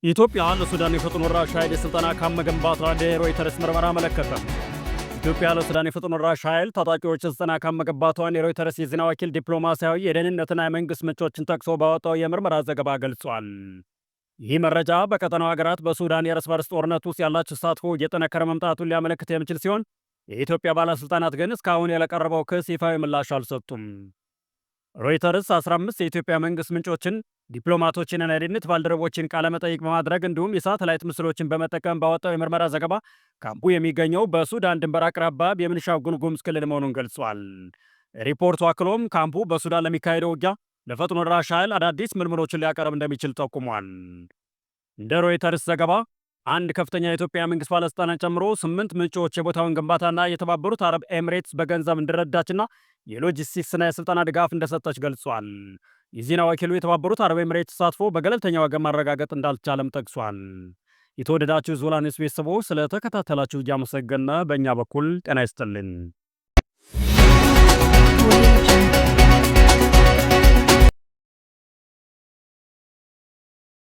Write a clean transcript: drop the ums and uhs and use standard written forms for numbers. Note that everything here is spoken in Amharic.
ኢትዮጵያ ለሱዳን የፈጥኖ ደራሽ ኃይል የሥልጠና ካምፕ መገንባቷን የሮይተርስ ምርመራ አመለከተ። ኢትዮጵያ ለሱዳን የፈጥኖ ደራሽ ኃይል ታጣቂዎች የሥልጠና ካምፕ መገንባቷን የሮይተርስ የዜና ወኪል ዲፕሎማሲያዊ የደህንነትና የመንግሥት ምንጮችን ጠቅሶ ባወጣው የምርመራ ዘገባ ገልጿል። ይህ መረጃ በቀጠናው ሀገራት በሱዳን የእርስ በርስ ጦርነት ውስጥ ያላቸው ተሳትፎ እየጠነከረ መምጣቱን ሊያመለክት የሚችል ሲሆን የኢትዮጵያ ባለሥልጣናት ግን እስካሁን ያለቀረበው ክስ ይፋዊ ምላሽ አልሰጡም። ሮይተርስ 15 የኢትዮጵያ መንግሥት ምንጮችን ዲፕሎማቶችንና የደህንነት ባልደረቦችን ቃለመጠይቅ በማድረግ እንዲሁም የሳተላይት ምስሎችን በመጠቀም ባወጣው የምርመራ ዘገባ ካምፑ የሚገኘው በሱዳን ድንበር አቅራቢያ የቤኒሻንጉል ጉሙዝ ክልል መሆኑን ገልጿል። ሪፖርቱ አክሎም ካምፑ በሱዳን ለሚካሄደው ውጊያ ለፈጥኖ ደራሽ ኃይል አዳዲስ ምልምሎችን ሊያቀርብ እንደሚችል ጠቁሟል። እንደ ሮይተርስ ዘገባ አንድ ከፍተኛ የኢትዮጵያ መንግሥት ባለሥልጣናት ጨምሮ 8 ምንጮች የቦታውን ግንባታና የተባበሩት አረብ ኤምሬትስ በገንዘብ እንዲረዳችና የሎጂስቲክስና የሥልጠና ድጋፍ እንደሰጠች ገልጿል። የዜና ወኪሉ የተባበሩት አረብ ኤምሬትስ ተሳትፎ በገለልተኛ ወገን ማረጋገጥ እንዳልቻለም ጠቅሷል። የተወደዳችሁ ዞላ ኒውስ ቤተሰቦች ስለተከታተላችሁ እያመሰገነ በእኛ በኩል ጤና ይስጥልን።